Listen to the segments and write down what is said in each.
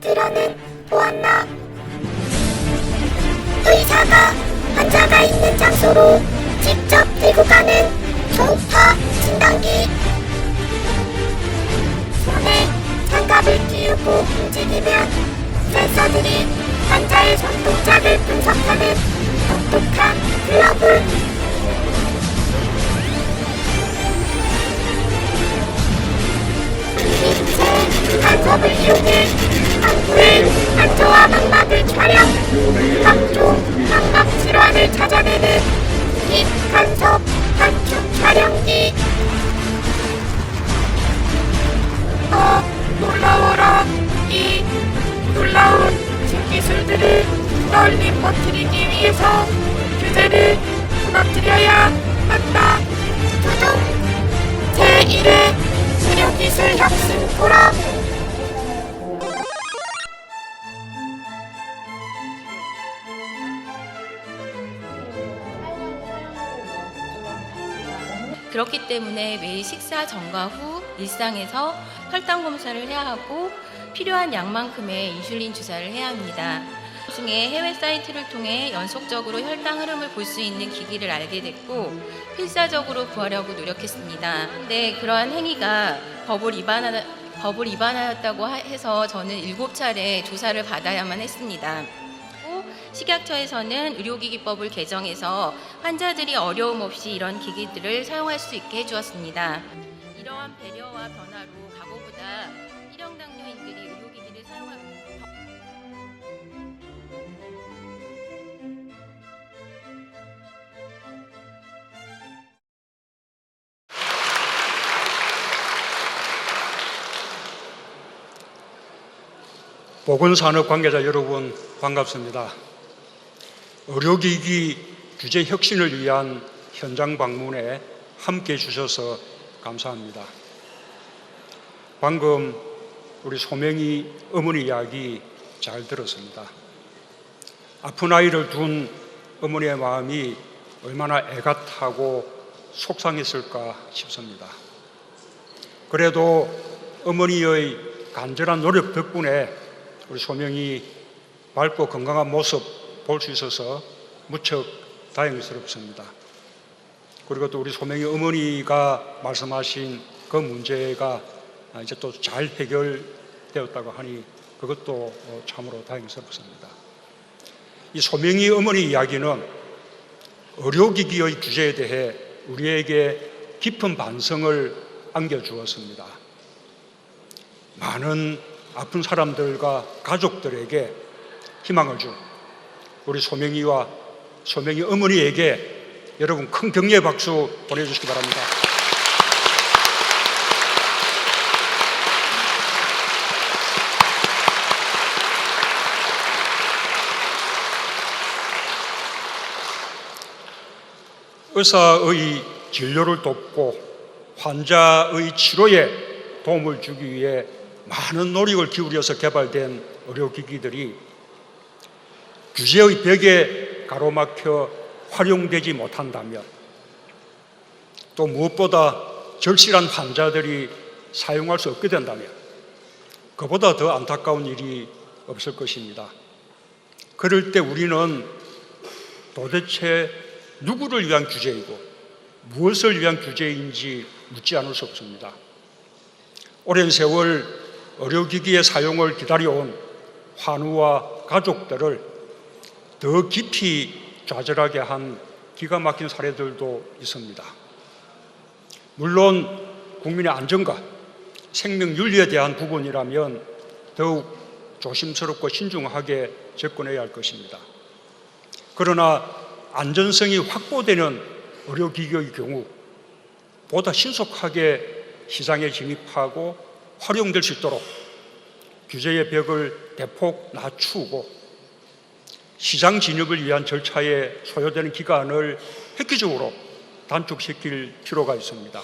들어는 보았나? 의사가 환자가 있는 장소로 직접 들고 가는 초음파 진단기. 손에 장갑을 끼우고 움직이면 센서들이 환자의 손동작을 분석하는 똑똑한 글러브. 새 간섭을 이용해 항구의 안저와 망막을 촬영, 각종 망막 질환을 찾아내는 입간섭 단축 촬영기. 놀라워라. 이 놀라운 신기술들을 널리 퍼뜨리기 위해서 규제를 무너뜨려야 한다. 두둥 제1회 의료기술 혁신 포럼. 그렇기 때문에 매일 식사 전과 후 일상에서 혈당 검사를 해야 하고 필요한 양만큼의 인슐린 주사를 해야 합니다. 나중에 해외 사이트를 통해 연속적으로 혈당 흐름을 볼 수 있는 기기를 알게 됐고 필사적으로 구하려고 노력했습니다. 근데 그러한 행위가 법을 위반하였다고 해서 저는 7차례 조사를 받아야만 했습니다. 식약처에서는 의료기기법을 개정해서 환자들이 어려움 없이 이런 기기들을 사용할 수 있게 해주었습니다. 이러한 배려와 변화로 과거보다 1형 당뇨인들이 의료기기를 사용하고 보건산업 관계자 여러분 반갑습니다. 의료기기 규제 혁신을 위한 현장 방문에 함께해 주셔서 감사합니다. 방금 우리 소명이 어머니 이야기 잘 들었습니다. 아픈 아이를 둔 어머니의 마음이 얼마나 애가 타고 속상했을까 싶습니다. 그래도 어머니의 간절한 노력 덕분에 우리 소명이 밝고 건강한 모습 볼 수 있어서 무척 다행스럽습니다. 그리고 또 우리 소명이 어머니가 말씀하신 그 문제가 이제 또 잘 해결되었다고 하니 그것도 참으로 다행스럽습니다. 이 소명이 어머니 이야기는 의료기기의 규제에 대해 우리에게 깊은 반성을 안겨주었습니다. 많은 아픈 사람들과 가족들에게 희망을 준 우리 소명이와 소명이 어머니에게 여러분 큰 격려의 박수 보내주시기 바랍니다. 의사의 진료를 돕고 환자의 치료에 도움을 주기 위해 많은 노력을 기울여서 개발된 의료기기들이 규제의 벽에 가로막혀 활용되지 못한다면, 또 무엇보다 절실한 환자들이 사용할 수 없게 된다면 그보다 더 안타까운 일이 없을 것입니다. 그럴 때 우리는 도대체 누구를 위한 규제이고 무엇을 위한 규제인지 묻지 않을 수 없습니다. 오랜 세월 의료기기의 사용을 기다려온 환우와 가족들을 더 깊이 좌절하게 한 기가 막힌 사례들도 있습니다. 물론 국민의 안전과 생명윤리에 대한 부분이라면 더욱 조심스럽고 신중하게 접근해야 할 것입니다. 그러나 안전성이 확보되는 의료기기의 경우 보다 신속하게 시장에 진입하고 활용될 수 있도록 규제의 벽을 대폭 낮추고 시장 진입을 위한 절차에 소요되는 기간을 획기적으로 단축시킬 필요가 있습니다.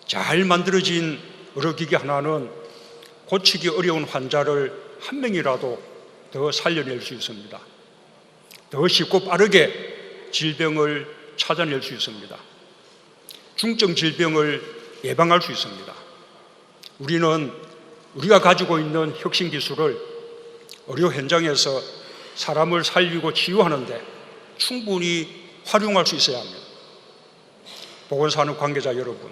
잘 만들어진 의료기기 하나는 고치기 어려운 환자를 한 명이라도 더 살려낼 수 있습니다. 더 쉽고 빠르게 질병을 찾아낼 수 있습니다. 중증 질병을 예방할 수 있습니다. 우리는 우리가 가지고 있는 혁신 기술을 의료 현장에서 사람을 살리고 치유하는 데 충분히 활용할 수 있어야 합니다. 보건산업 관계자 여러분,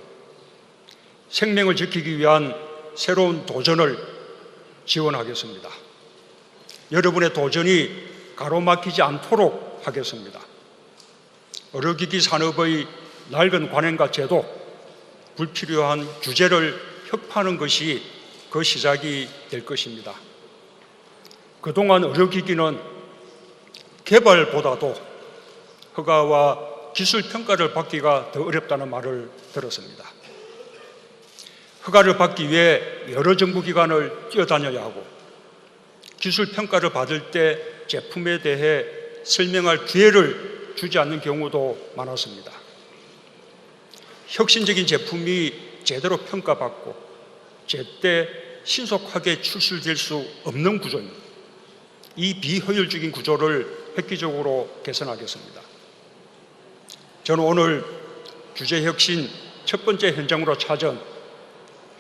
생명을 지키기 위한 새로운 도전을 지원하겠습니다. 여러분의 도전이 가로막히지 않도록 하겠습니다. 의료기기 산업의 낡은 관행과 제도, 불필요한 규제를 혁파하는 것이 그 시작이 될 것입니다. 그동안 의료기기는 개발보다도 허가와 기술 평가를 받기가 더 어렵다는 말을 들었습니다. 허가를 받기 위해 여러 정부기관을 뛰어다녀야 하고 기술 평가를 받을 때 제품에 대해 설명할 기회를 주지 않는 경우도 많았습니다. 혁신적인 제품이 제대로 평가받고 제때 신속하게 출시될 수 없는 구조입니다. 이 비효율적인 구조를 획기적으로 개선하겠습니다. 저는 오늘 규제혁신 첫 번째 현장으로 찾은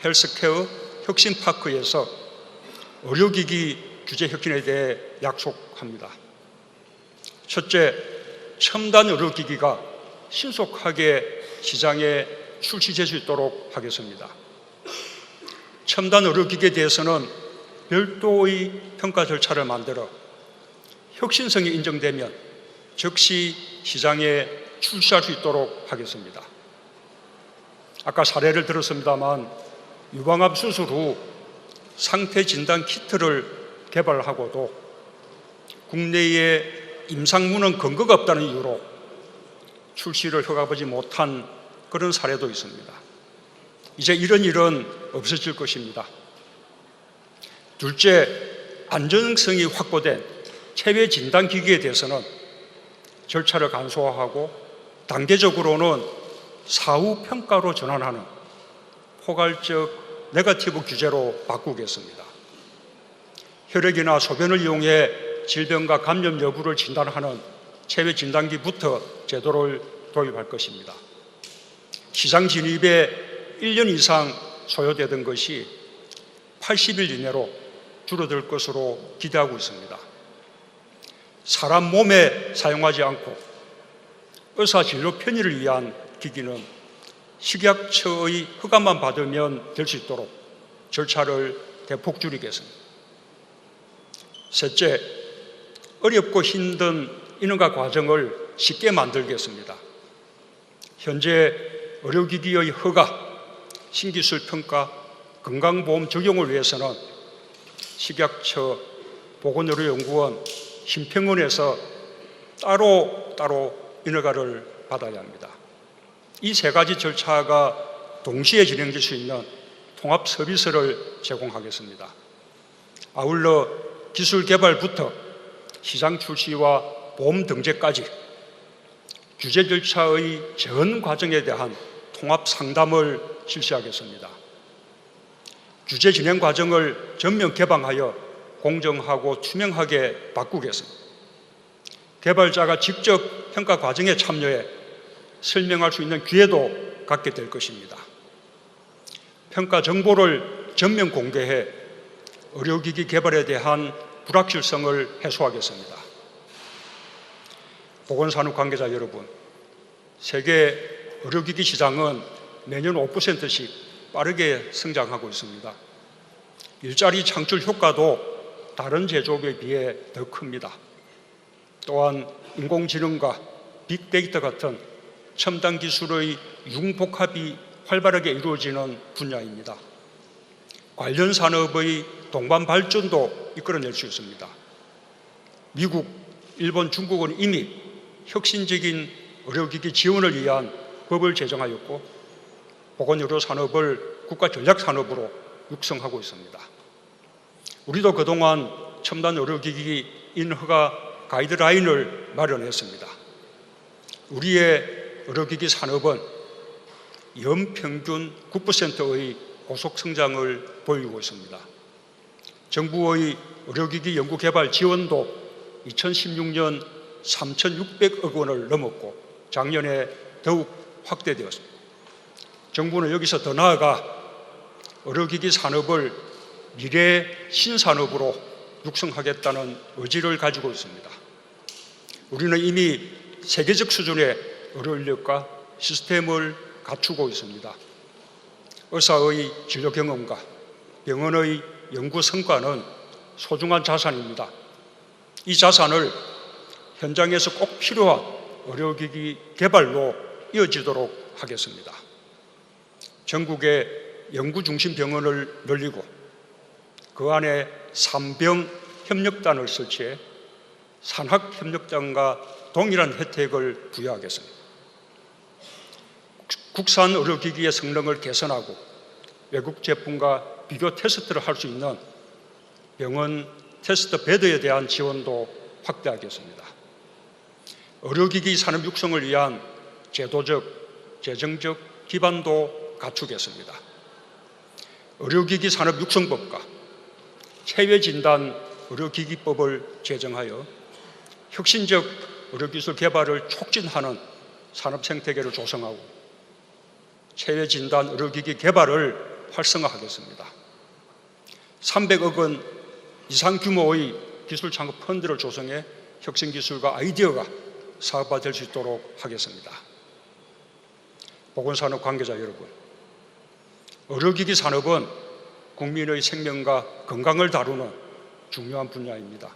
헬스케어 혁신파크에서 의료기기 규제혁신에 대해 약속합니다. 첫째, 첨단 의료기기가 신속하게 시장에 출시될 수 있도록 하겠습니다. 첨단 의료기기에 대해서는 별도의 평가 절차를 만들어 혁신성이 인정되면 즉시 시장에 출시할 수 있도록 하겠습니다. 아까 사례를 들었습니다만 유방암 수술 후 상태 진단 키트를 개발하고도 국내에 임상문헌 근거가 없다는 이유로 출시를 허가받지 못한 그런 사례도 있습니다. 이제 이런 일은 없어질 것입니다. 둘째, 안전성이 확보된 체외 진단기기에 대해서는 절차를 간소화하고 단계적으로는 사후 평가로 전환하는 포괄적 네거티브 규제로 바꾸겠습니다. 혈액이나 소변을 이용해 질병과 감염 여부를 진단하는 체외 진단기부터 제도를 도입할 것입니다. 시장 진입에 1년 이상 소요되던 것이 80일 이내로 줄어들 것으로 기대하고 있습니다. 사람 몸에 사용하지 않고 의사 진료 편의를 위한 기기는 식약처의 허가만 받으면 될 수 있도록 절차를 대폭 줄이겠습니다. 셋째, 어렵고 힘든 인허가 과정을 쉽게 만들겠습니다. 현재 의료기기의 허가, 신기술 평가, 건강보험 적용을 위해서는 식약처, 보건의료연구원, 심평원에서 따로 인허가를 받아야 합니다. 이 세 가지 절차가 동시에 진행될 수 있는 통합 서비스를 제공하겠습니다. 아울러 기술 개발부터 시장 출시와 보험 등재까지 규제 절차의 전 과정에 대한 통합 상담을 실시하겠습니다. 규제 진행 과정을 전면 개방하여 공정하고 투명하게 바꾸겠습니다. 개발자가 직접 평가 과정에 참여해 설명할 수 있는 기회도 갖게 될 것입니다. 평가 정보를 전면 공개해 의료기기 개발에 대한 불확실성을 해소하겠습니다. 보건산업 관계자 여러분, 세계 의료기기 시장은 매년 5%씩 빠르게 성장하고 있습니다. 일자리 창출 효과도 다른 제조업에 비해 더 큽니다. 또한 인공지능과 빅데이터 같은 첨단 기술의 융복합이 활발하게 이루어지는 분야입니다. 관련 산업의 동반 발전도 이끌어낼 수 있습니다. 미국, 일본, 중국은 이미 혁신적인 의료기기 지원을 위한 법을 제정하였고 보건의료 산업을 국가 전략 산업으로 육성하고 있습니다. 우리도 그동안 첨단 의료기기 인허가 가이드라인을 마련했습니다. 우리의 의료기기 산업은 연평균 9%의 고속 성장을 보이고 있습니다. 정부의 의료기기 연구개발 지원도 2016년 3,600억 원을 넘었고 작년에 더욱 확대되었습니다. 정부는 여기서 더 나아가 의료기기 산업을 미래 신산업으로 육성하겠다는 의지를 가지고 있습니다. 우리는 이미 세계적 수준의 의료 인력과 시스템을 갖추고 있습니다. 의사의 진료 경험과 병원의 연구 성과는 소중한 자산입니다. 이 자산을 현장에서 꼭 필요한 의료기기 개발로 이어지도록 하겠습니다. 전국에 연구중심 병원을 늘리고 그 안에 산병 협력단을 설치해 산학협력단과 동일한 혜택을 부여하겠습니다. 국산 의료기기의 성능을 개선하고 외국 제품과 비교 테스트를 할 수 있는 병원 테스트 베드에 대한 지원도 확대하겠습니다. 의료기기 산업 육성을 위한 제도적, 재정적 기반도 갖추겠습니다. 의료기기 산업 육성법과 체외진단 의료기기법을 제정하여 혁신적 의료기술 개발을 촉진하는 산업생태계를 조성하고 체외진단 의료기기 개발을 활성화하겠습니다. 300억 원 이상 규모의 기술창업 펀드를 조성해 혁신기술과 아이디어가 사업화될 수 있도록 하겠습니다. 보건산업 관계자 여러분, 의료기기 산업은 국민의 생명과 건강을 다루는 중요한 분야입니다.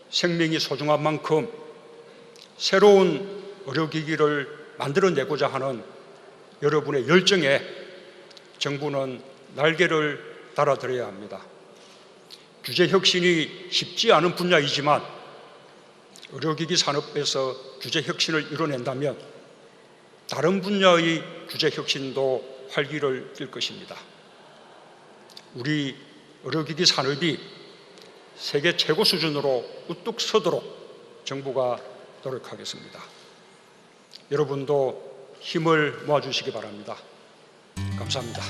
생명이 소중한 만큼 새로운 의료기기를 만들어내고자 하는 여러분의 열정에 정부는 날개를 달아드려야 합니다. 규제 혁신이 쉽지 않은 분야이지만 의료기기 산업에서 규제 혁신을 이뤄낸다면 다른 분야의 규제 혁신도 활기를 띨 것입니다. 우리 의료기기 산업이 세계 최고 수준으로 우뚝 서도록 정부가 노력하겠습니다. 여러분도 힘을 모아주시기 바랍니다. 감사합니다.